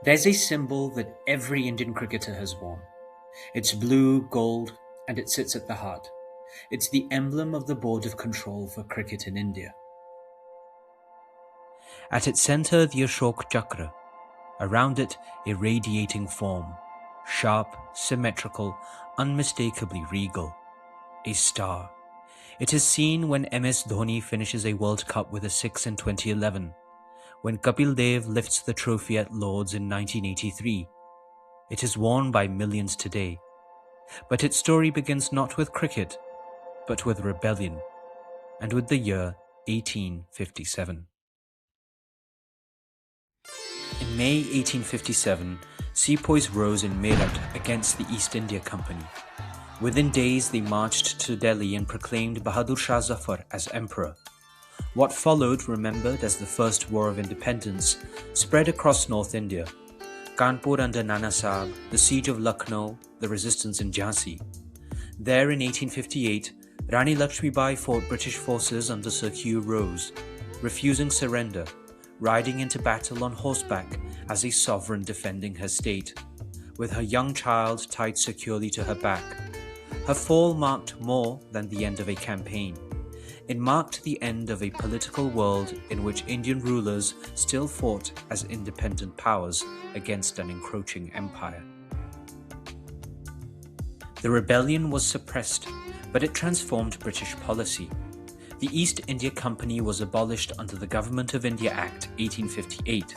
There's a symbol that every Indian cricketer has worn. It's blue, gold, and it sits at the heart. It's the emblem of the Board of Control for Cricket in India. At its center, the Ashok Chakra. Around it, a radiating form, sharp, symmetrical, unmistakably regal. A star. It is seen when MS Dhoni finishes a World Cup with a 6 in 2011, when Kapil Dev lifts the trophy at Lord's in 1983. It is worn by millions today. But its story begins not with cricket, but with rebellion, and with the year 1857. In May 1857, sepoys rose in Meerut against the East India Company. Within days, they marched to Delhi and proclaimed Bahadur Shah Zafar as emperor. What followed, remembered as the First War of Independence, spread across North India. Kanpur under Nana Sahib, the siege of Lucknow, the resistance in Jhansi. There in 1858, Rani Lakshmibai fought British forces under Sir Hugh Rose, refusing surrender, riding into battle on horseback as a sovereign defending her state, with her young child tied securely to her back. Her fall marked more than the end of a campaign. It marked the end of a political world in which Indian rulers still fought as independent powers against an encroaching empire. The rebellion was suppressed, but it transformed British policy. The East India Company was abolished under the Government of India Act 1858,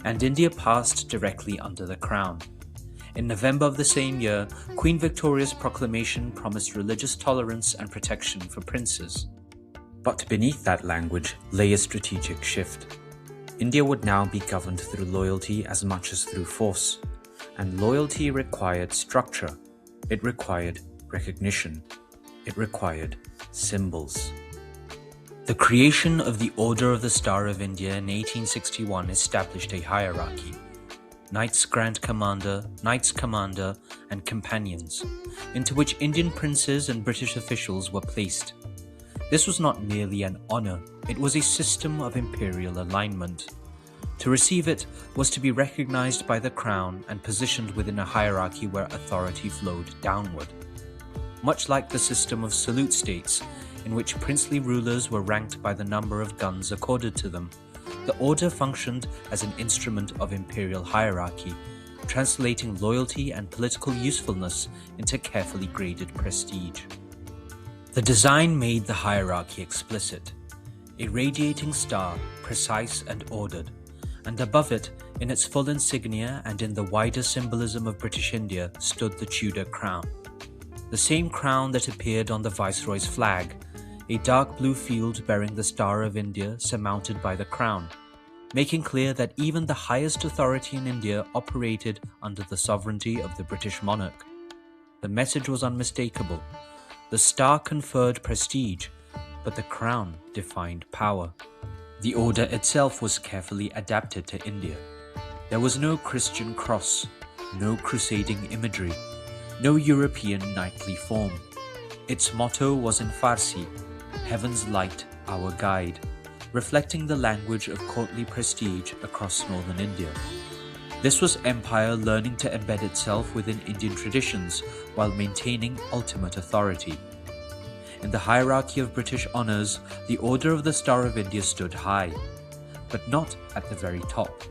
and India passed directly under the Crown. In November of the same year, Queen Victoria's proclamation promised religious tolerance and protection for princes. But beneath that language lay a strategic shift. India would now be governed through loyalty as much as through force, and loyalty required structure. It required recognition. It required symbols. The creation of the Order of the Star of India in 1861 established a hierarchy. Knights Grand Commander, Knights Commander, and Companions, into which Indian princes and British officials were placed. This was not merely an honour, it was a system of imperial alignment. To receive it was to be recognised by the Crown and positioned within a hierarchy where authority flowed downward. Much like the system of salute states, in which princely rulers were ranked by the number of guns accorded to them, the order functioned as an instrument of imperial hierarchy, translating loyalty and political usefulness into carefully graded prestige. The design made the hierarchy explicit. A radiating star, precise and ordered, and above it, in its full insignia and in the wider symbolism of British India, stood the Tudor crown. The same crown that appeared on the Viceroy's flag, a dark blue field bearing the Star of India surmounted by the crown, making clear that even the highest authority in India operated under the sovereignty of the British monarch. The message was unmistakable. The star conferred prestige, but the crown defined power. The order itself was carefully adapted to India. There was no Christian cross, no crusading imagery, no European knightly form. Its motto was in Farsi, "Heaven's light, our guide," reflecting the language of courtly prestige across northern India. This was empire learning to embed itself within Indian traditions while maintaining ultimate authority. In the hierarchy of British honours, the Order of the Star of India stood high, but not at the very top.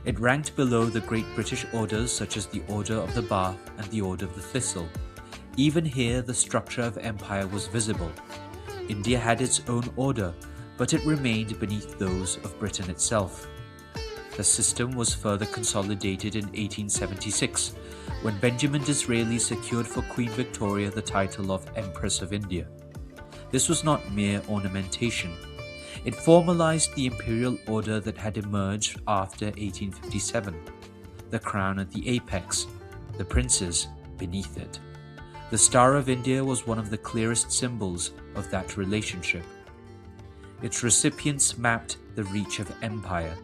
It ranked below the great British orders such as the Order of the Bath and the Order of the Thistle. Even here, the structure of empire was visible. India had its own order, but it remained beneath those of Britain itself. The system was further consolidated in 1876, when Benjamin Disraeli secured for Queen Victoria the title of Empress of India. This was not mere ornamentation. It formalized the imperial order that had emerged after 1857, the crown at the apex, the princes beneath it. The Star of India was one of the clearest symbols of that relationship. Its recipients mapped the reach of empire.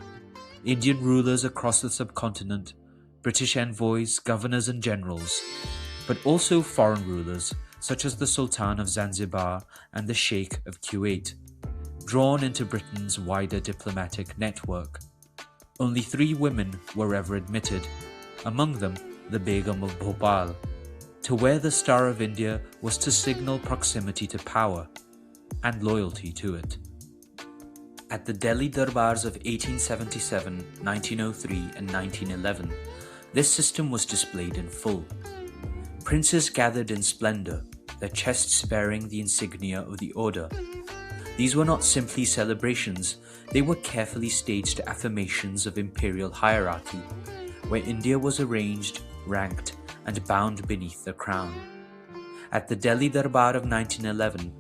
Indian rulers across the subcontinent, British envoys, governors and generals, but also foreign rulers such as the Sultan of Zanzibar and the Sheikh of Kuwait, drawn into Britain's wider diplomatic network. Only 3 women were ever admitted, among them the Begum of Bhopal. To wear the Star of India was to signal proximity to power and loyalty to it. At the Delhi Durbars of 1877, 1903 and 1911, this system was displayed in full. Princes gathered in splendor, their chests bearing the insignia of the order. These were not simply celebrations, they were carefully staged affirmations of imperial hierarchy, where India was arranged, ranked, and bound beneath the crown. At the Delhi Darbar of 1911,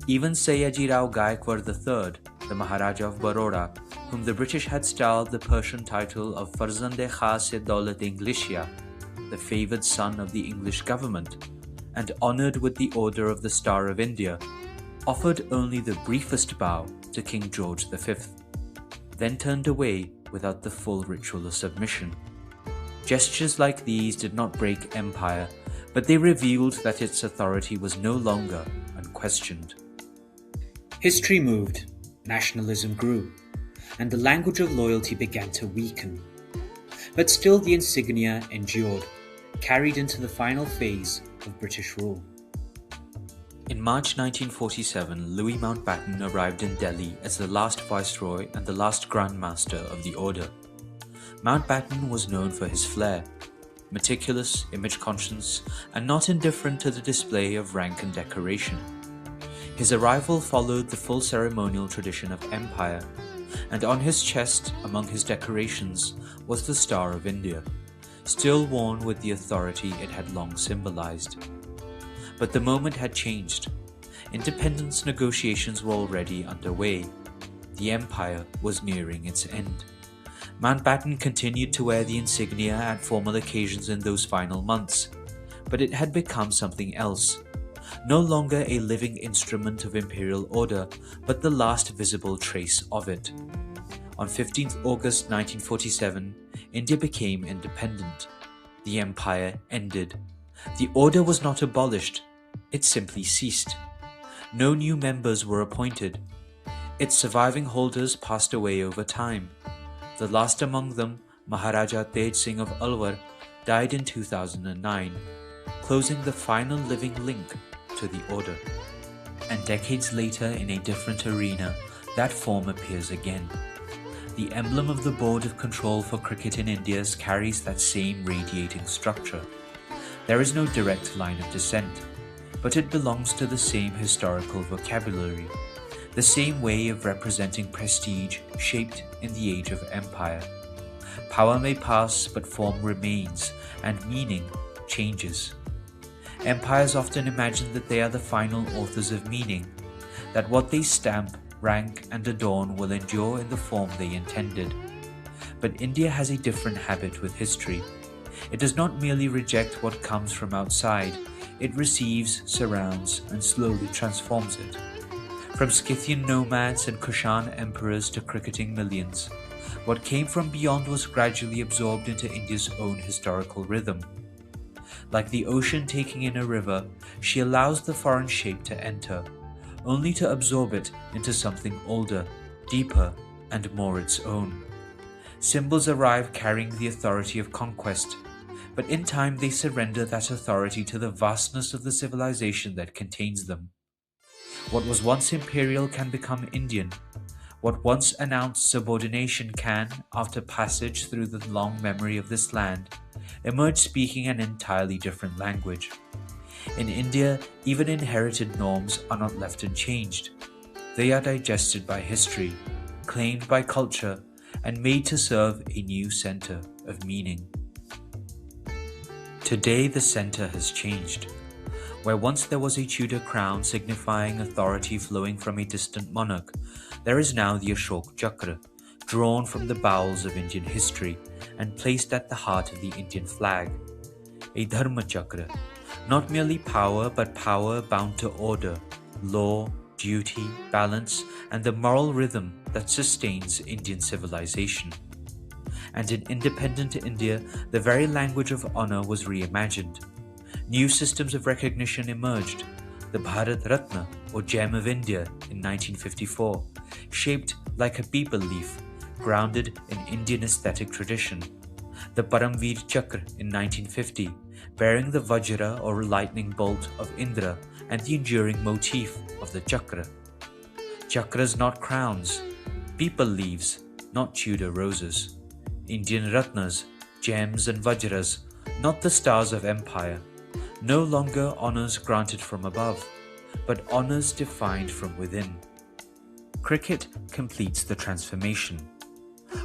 even Sayaji Rao Gaikwad III, the Maharaja of Baroda, whom the British had styled the Persian title of Farzand-e-Khas-e-Daulat Inglishiya, the favoured son of the English government, and honoured with the Order of the Star of India, offered only the briefest bow to King George V, then turned away without the full ritual of submission. Gestures like these did not break empire, but they revealed that its authority was no longer unquestioned. History moved, nationalism grew, and the language of loyalty began to weaken. But still the insignia endured, carried into the final phase of British rule. In March 1947, Louis Mountbatten arrived in Delhi as the last Viceroy and the last Grand Master of the Order. Mountbatten was known for his flair, meticulous, image-conscious, and not indifferent to the display of rank and decoration. His arrival followed the full ceremonial tradition of empire, and on his chest, among his decorations, was the Star of India, still worn with the authority it had long symbolized. But the moment had changed. Independence negotiations were already underway. The empire was nearing its end. Mountbatten continued to wear the insignia at formal occasions in those final months, but it had become something else. No longer a living instrument of imperial order, but the last visible trace of it. On 15th August 1947, India became independent. The empire ended. The order was not abolished, it simply ceased. No new members were appointed. Its surviving holders passed away over time. The last among them, Maharaja Tej Singh of Alwar, died in 2009, closing the final living link to the order. And decades later, in a different arena, that form appears again. The emblem of the Board of Control for Cricket in India carries that same radiating structure. There is no direct line of descent, but it belongs to the same historical vocabulary, the same way of representing prestige shaped in the age of empire. Power may pass, but form remains, and meaning changes. Empires often imagine that they are the final authors of meaning, that what they stamp, rank, and adorn will endure in the form they intended. But India has a different habit with history. It does not merely reject what comes from outside, it receives, surrounds, and slowly transforms it. From Scythian nomads and Kushan emperors to cricketing millions, what came from beyond was gradually absorbed into India's own historical rhythm. Like the ocean taking in a river, she allows the foreign shape to enter, only to absorb it into something older, deeper, and more its own. Symbols arrive carrying the authority of conquest, but in time they surrender that authority to the vastness of the civilization that contains them. What was once imperial can become Indian. What once announced subordination can, after passage through the long memory of this land, emerge speaking an entirely different language. In India, even inherited norms are not left unchanged. They are digested by history, claimed by culture, and made to serve a new center of meaning. Today the center has changed. Where once there was a Tudor crown signifying authority flowing from a distant monarch, there is now the Ashok Chakra, drawn from the bowels of Indian history and placed at the heart of the Indian flag. A Dharma Chakra, not merely power, but power bound to order, law, duty, balance, and the moral rhythm that sustains Indian civilization. And in independent India, the very language of honor was reimagined. New systems of recognition emerged. The Bharat Ratna, or Gem of India, in 1954, shaped like a peepal leaf, grounded in Indian aesthetic tradition. The Paramveer Chakra in 1950, bearing the Vajra or lightning bolt of Indra and the enduring motif of the Chakra. Chakras, not crowns, peepal leaves, not Tudor roses. Indian Ratnas, gems and Vajras, not the stars of empire. No longer honours granted from above, but honours defined from within. Cricket completes the transformation.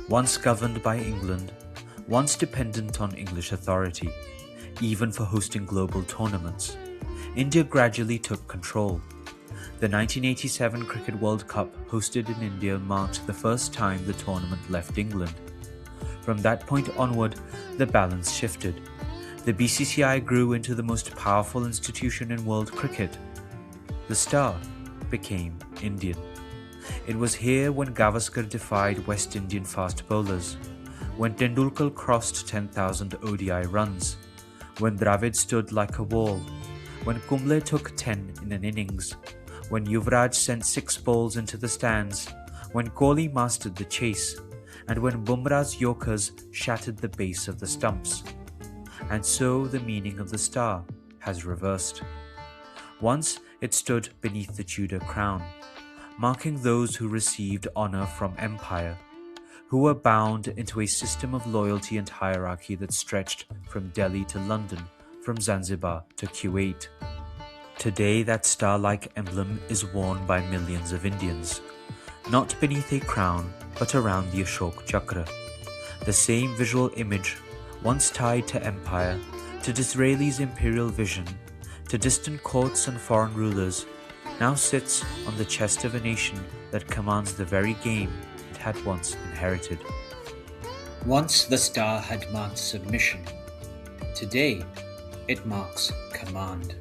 Once governed by England, once dependent on English authority, even for hosting global tournaments, India gradually took control. The 1987 Cricket World Cup hosted in India marked the first time the tournament left England. From that point onward, the balance shifted. The BCCI grew into the most powerful institution in world cricket. The star became Indian. It was here when Gavaskar defied West Indian fast bowlers, when Tendulkar crossed 10,000 ODI runs, when Dravid stood like a wall, when Kumble took 10 in an innings, when Yuvraj sent 6 balls into the stands, when Kohli mastered the chase, and when Bumrah's Yorkers shattered the base of the stumps. And so the meaning of the star has reversed. Once it stood beneath the Tudor crown, marking those who received honour from empire, who were bound into a system of loyalty and hierarchy that stretched from Delhi to London, from Zanzibar to Kuwait. Today that star-like emblem is worn by millions of Indians, not beneath a crown but around the Ashok Chakra. The same visual image, once tied to empire, to Disraeli's imperial vision, to distant courts and foreign rulers, now sits on the chest of a nation that commands the very game it had once inherited. Once the star had marked submission. Today, it marks command.